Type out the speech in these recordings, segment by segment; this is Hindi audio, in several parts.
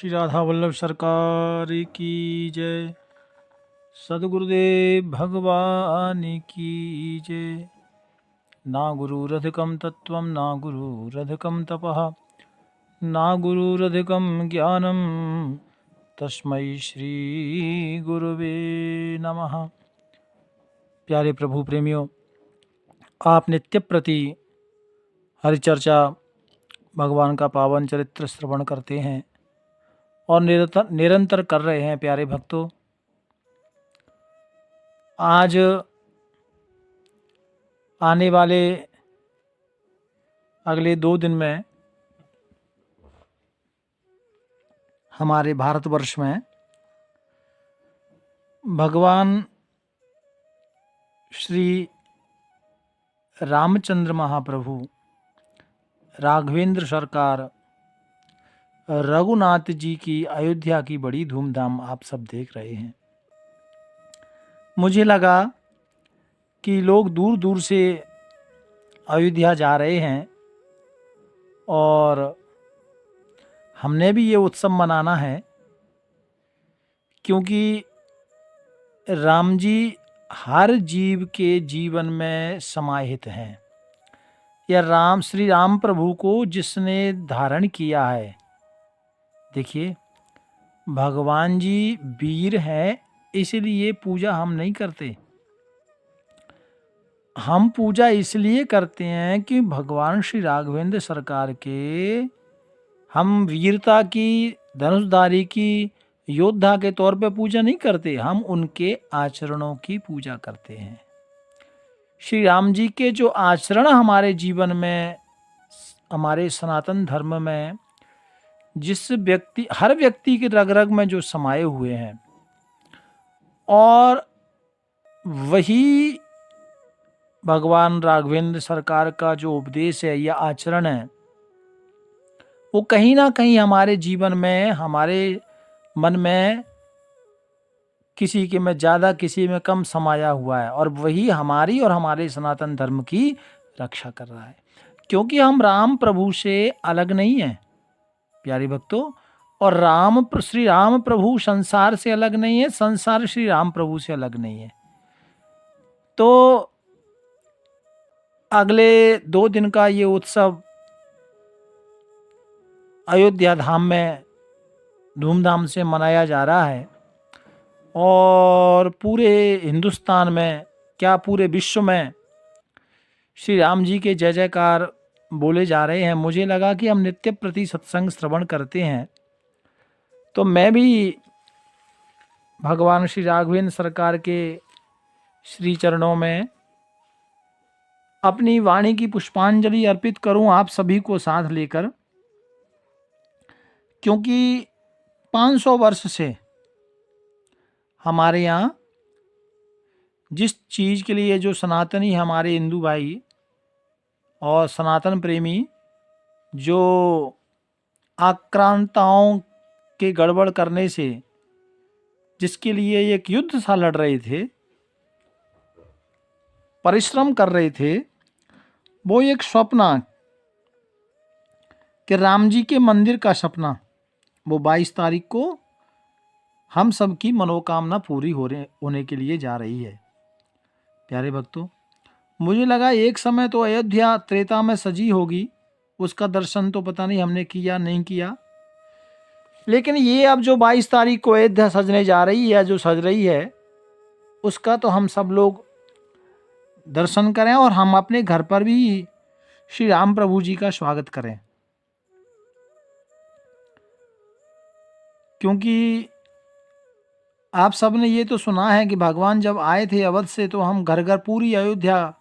श्री राधा वल्लभ सरकार की जय। सद्गुरुदेव भगवान की जय। ना गुरुरधिकं तत्त्वं ना गुरुरधिकं तपः ना गुरुरधिकं ज्ञानं तस्मै श्री गुरुवे नमः। प्यारे प्रभु प्रेमियों, आप नित्य प्रति हरिचर्चा भगवान का पावन चरित्र श्रवण करते हैं और निरंतर कर रहे हैं। प्यारे भक्तों, आज आने वाले अगले 2 दिन में हमारे भारतवर्ष में भगवान श्री रामचंद्र महाप्रभु राघवेंद्र सरकार रघुनाथ जी की अयोध्या की बड़ी धूमधाम आप सब देख रहे हैं। मुझे लगा कि लोग दूर दूर से अयोध्या जा रहे हैं और हमने भी ये उत्सव मनाना है, क्योंकि राम जी हर जीव के जीवन में समाहित हैं। यह श्री राम प्रभु को जिसने धारण किया है, देखिए भगवान जी वीर हैं, इसलिए पूजा हम नहीं करते। हम पूजा इसलिए करते हैं कि भगवान श्री राघवेंद्र सरकार के हम वीरता की, धनुषधारी की, योद्धा के तौर पे पूजा नहीं करते, हम उनके आचरणों की पूजा करते हैं। श्री राम जी के जो आचरण हमारे जीवन में, हमारे सनातन धर्म में हर व्यक्ति के रग रग में जो समाये हुए हैं, और वही भगवान राघवेंद्र सरकार का जो उपदेश है या आचरण है, वो कहीं ना कहीं हमारे जीवन में, हमारे मन में किसी के में ज़्यादा किसी में कम समाया हुआ है, और वही हमारी और हमारे सनातन धर्म की रक्षा कर रहा है। क्योंकि हम राम प्रभु से अलग नहीं हैं प्यारे भक्तों, और श्री राम प्रभु संसार से अलग नहीं है, संसार श्री राम प्रभु से अलग नहीं है। तो अगले 2 दिन का ये उत्सव अयोध्या धाम में धूमधाम से मनाया जा रहा है, और पूरे हिंदुस्तान में, क्या पूरे विश्व में श्री राम जी के जय जयकार बोले जा रहे हैं। मुझे लगा कि हम नित्य प्रति सत्संग श्रवण करते हैं, तो मैं भी भगवान श्री राघवेंद्र सरकार के श्री चरणों में अपनी वाणी की पुष्पांजलि अर्पित करूं, आप सभी को साथ लेकर। क्योंकि 500 वर्ष से हमारे यहाँ जिस चीज़ के लिए जो सनातनी हमारे हिंदू भाई और सनातन प्रेमी जो आक्रांताओं के गड़बड़ करने से जिसके लिए एक युद्ध सा लड़ रहे थे, परिश्रम कर रहे थे, वो एक सपना कि राम जी के मंदिर का सपना, वो 22 तारीख को हम सब की मनोकामना पूरी होने के लिए जा रही है। प्यारे भक्तों, मुझे लगा एक समय तो अयोध्या त्रेता में सजी होगी, उसका दर्शन तो पता नहीं हमने किया नहीं किया, लेकिन ये अब जो 22 तारीख को अयोध्या सजने जा रही है, जो सज रही है, उसका तो हम सब लोग दर्शन करें और हम अपने घर पर भी श्री राम प्रभु जी का स्वागत करें। क्योंकि आप सब ने ये तो सुना है कि भगवान जब आए थे अवध से, तो हम घर घर, पूरी अयोध्या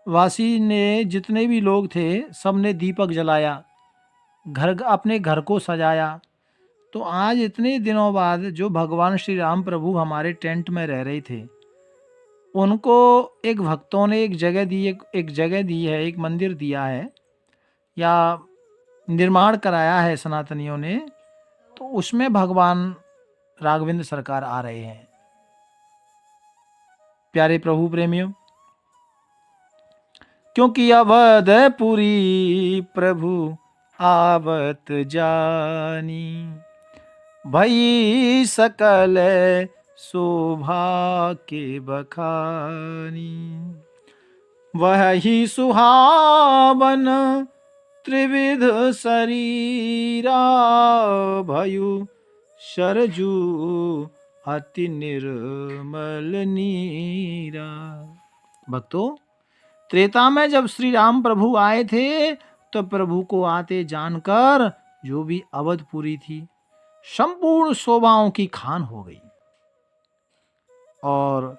वासी ने, जितने भी लोग थे, सब ने दीपक जलाया, अपने घर को सजाया। तो आज इतने दिनों बाद जो भगवान श्री राम प्रभु हमारे टेंट में रह रहे थे, उनको एक भक्तों ने एक जगह दी है, एक मंदिर दिया है या निर्माण कराया है सनातनियों ने, तो उसमें भगवान राघवेंद्र सरकार आ रहे हैं। प्यारे प्रभु प्रेमियों, क्योंकि अवधपुरी प्रभु आवत जानी, भई सकल शोभा के बखानी। वही सुहावन त्रिविध शरीरा, भयु सरजू अति निर्मल नीरा। भक्तों, त्रेता में जब श्री राम प्रभु आए थे तो प्रभु को आते जानकर जो भी अवधपुरी थी संपूर्ण शोभाओं की खान हो गई और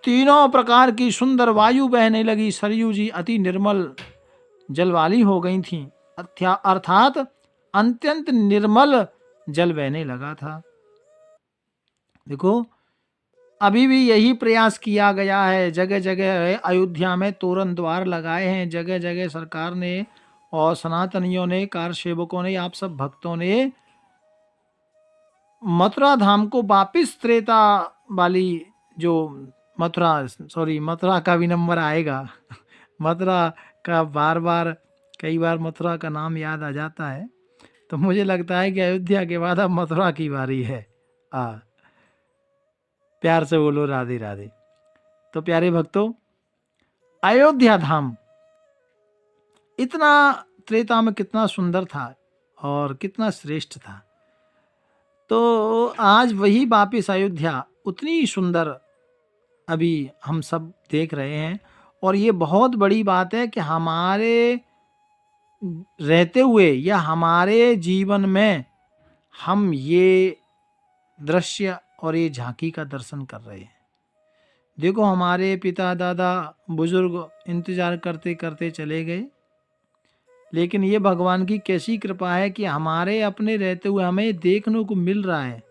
तीनों प्रकार की सुंदर वायु बहने लगी। सरयू जी अति निर्मल जल वाली हो गई थी, अर्थात अत्यंत निर्मल जल बहने लगा था। देखो, अभी भी यही प्रयास किया गया है। जगह जगह अयोध्या में तोरण द्वार लगाए हैं, जगह जगह सरकार ने और सनातनियों ने, कार सेवकों ने, आप सब भक्तों ने मथुरा धाम को वापिस त्रेता वाली जो मथुरा का भी नंबर आएगा मथुरा का बार बार कई बार मथुरा का नाम याद आ जाता है, तो मुझे लगता है कि अयोध्या के बाद अब मथुरा की बारी है। प्यार से बोलो राधे राधे। तो प्यारे भक्तों, अयोध्या धाम इतना त्रेता में कितना सुंदर था और कितना श्रेष्ठ था, तो आज वही वापिस अयोध्या उतनी सुंदर अभी हम सब देख रहे हैं। और ये बहुत बड़ी बात है कि हमारे रहते हुए या हमारे जीवन में हम ये दृश्य और ये झांकी का दर्शन कर रहे हैं। देखो, हमारे पिता दादा बुजुर्ग इंतजार करते करते चले गए, लेकिन ये भगवान की कैसी कृपा है कि हमारे अपने रहते हुए हमें देखने को मिल रहा है,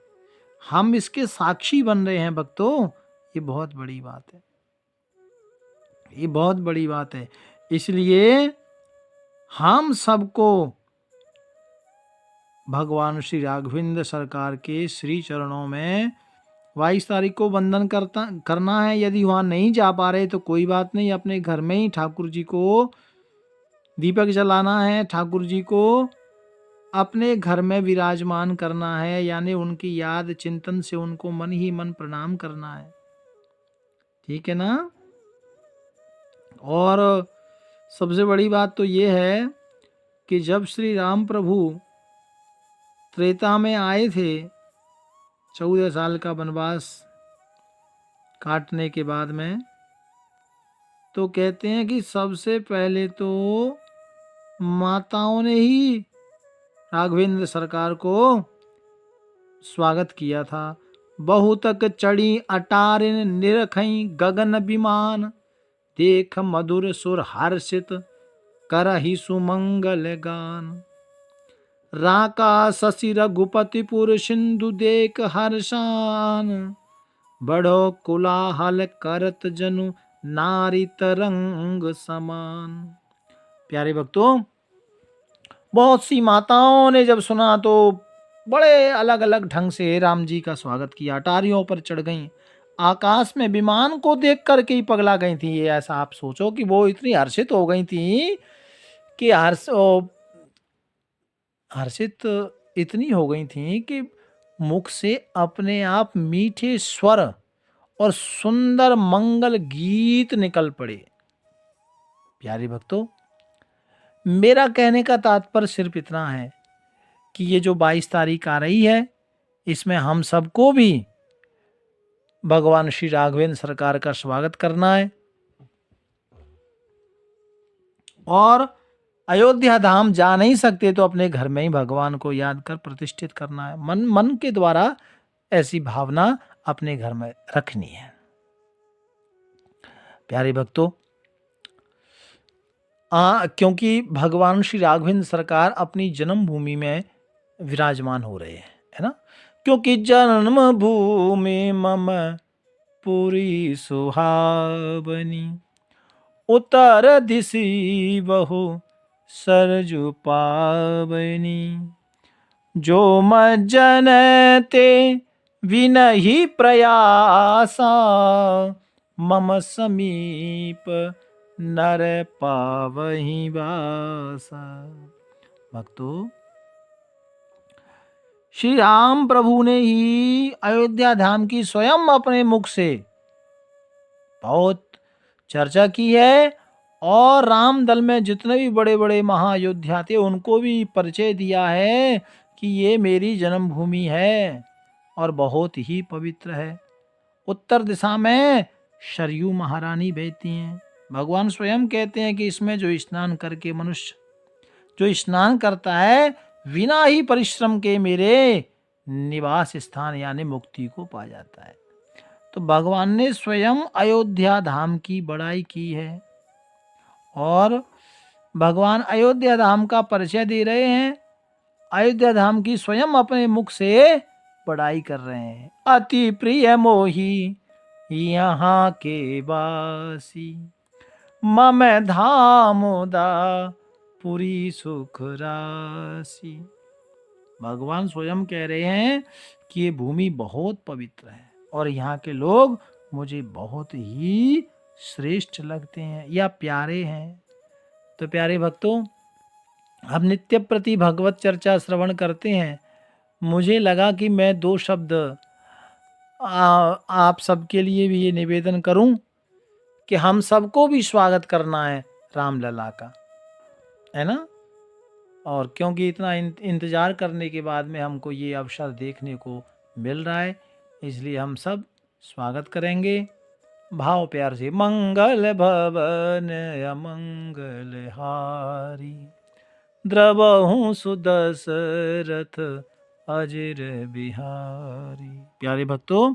हम इसके साक्षी बन रहे हैं। भक्तों, ये बहुत बड़ी बात है, ये बहुत बड़ी बात है। इसलिए हम सबको भगवान श्री राघवेंद्र सरकार के श्री चरणों में 22 तारीख को वंदन करना है। यदि वहाँ नहीं जा पा रहे तो कोई बात नहीं, अपने घर में ही ठाकुर जी को दीपक जलाना है, ठाकुर जी को अपने घर में विराजमान करना है, यानी उनकी याद चिंतन से उनको मन ही मन प्रणाम करना है। ठीक है ना। और सबसे बड़ी बात तो ये है कि जब श्री राम प्रभु त्रेता में आए थे 14 साल का वनवास काटने के बाद में, तो कहते हैं कि सबसे पहले तो माताओं ने ही राघवेंद्र सरकार को स्वागत किया था। बहुतक चढ़ी अटारिन निरखई गगन विमान, देख मधुर सुर हर्षित करहि सुमंगल गान। राका शशि रघुपतिपुर सिंधु देख हर्षान, बढ़ो कुलाहल करत जनु नारी तरंग समान। प्यारे भक्तों, बहुत सी माताओं ने जब सुना तो बड़े अलग अलग ढंग से राम जी का स्वागत किया, अटारियों पर चढ़ गईं, आकाश में विमान को देख करके ही पगला गई थी। ये ऐसा आप सोचो कि वो इतनी हर्षित हो गई थी कि हर्षित इतनी हो गई थी कि मुख से अपने आप मीठे स्वर और सुंदर मंगल गीत निकल पड़े। प्यारे भक्तों, मेरा कहने का तात्पर्य सिर्फ इतना है कि ये जो 22 तारीख आ रही है, इसमें हम सबको भी भगवान श्री राघवेंद्र सरकार का स्वागत करना है और अयोध्या धाम जा नहीं सकते तो अपने घर में ही भगवान को याद कर प्रतिष्ठित करना है। मन के द्वारा ऐसी भावना अपने घर में रखनी है। प्यारे भक्तों, क्योंकि भगवान श्री राघवेंद्र सरकार अपनी जन्मभूमि में विराजमान हो रहे हैं, है ना। क्योंकि जन्म भूमि मम पूरी सुहावनी, उत्तर दिशि बहु सरजु पावनी। जो मज्जन ते विनहि प्रयासा, मम समीप नर पावहि वासा। भक्तों, श्री राम प्रभु ने ही अयोध्या धाम की स्वयं अपने मुख से बहुत चर्चा की है, और राम दल में जितने भी बड़े बड़े महायोद्धा थे उनको भी परिचय दिया है कि ये मेरी जन्मभूमि है और बहुत ही पवित्र है। उत्तर दिशा में सरयू महारानी बहती हैं। भगवान स्वयं कहते हैं कि इसमें जो स्नान करके मनुष्य जो स्नान करता है बिना ही परिश्रम के मेरे निवास स्थान यानी मुक्ति को पा जाता है। तो भगवान ने स्वयं अयोध्या धाम की बड़ाई की है और भगवान अयोध्या धाम का परिचय दे रहे हैं। अयोध्या धाम की स्वयं अपने मुख से बड़ाई कर रहे हैं। अति प्रिय मोही यहाँ के वासी, मम धामोदा पुरी सुख राशि। भगवान स्वयं कह रहे हैं कि ये भूमि बहुत पवित्र है और यहाँ के लोग मुझे बहुत ही श्रेष्ठ लगते हैं या प्यारे हैं। तो प्यारे भक्तों, हम नित्य प्रति भगवत चर्चा श्रवण करते हैं। मुझे लगा कि मैं 2 शब्द आप सबके लिए भी ये निवेदन करूं कि हम सबको भी स्वागत करना है रामलला का, है ना। और क्योंकि इतना इंतजार करने के बाद में हमको ये अवसर देखने को मिल रहा है, इसलिए हम सब स्वागत करेंगे भाव प्यार से। मंगल भवन अमंगल हारी, द्रवहूँ सुदशरथ अजर बिहारी। प्यारे भक्तों,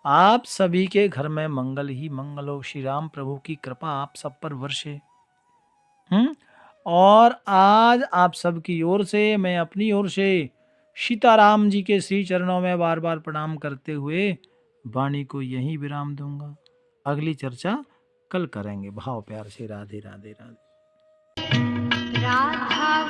आप सभी के घर में मंगल ही मंगल हो। श्री राम प्रभु की कृपा आप सब पर वर्षे। और आज आप सब की ओर से मैं अपनी ओर से सीताराम जी के श्री चरणों में बार बार प्रणाम करते हुए वाणी को यहीं विराम दूंगा। अगली चर्चा कल करेंगे। भाव प्यार से राधे राधे राधे। राधा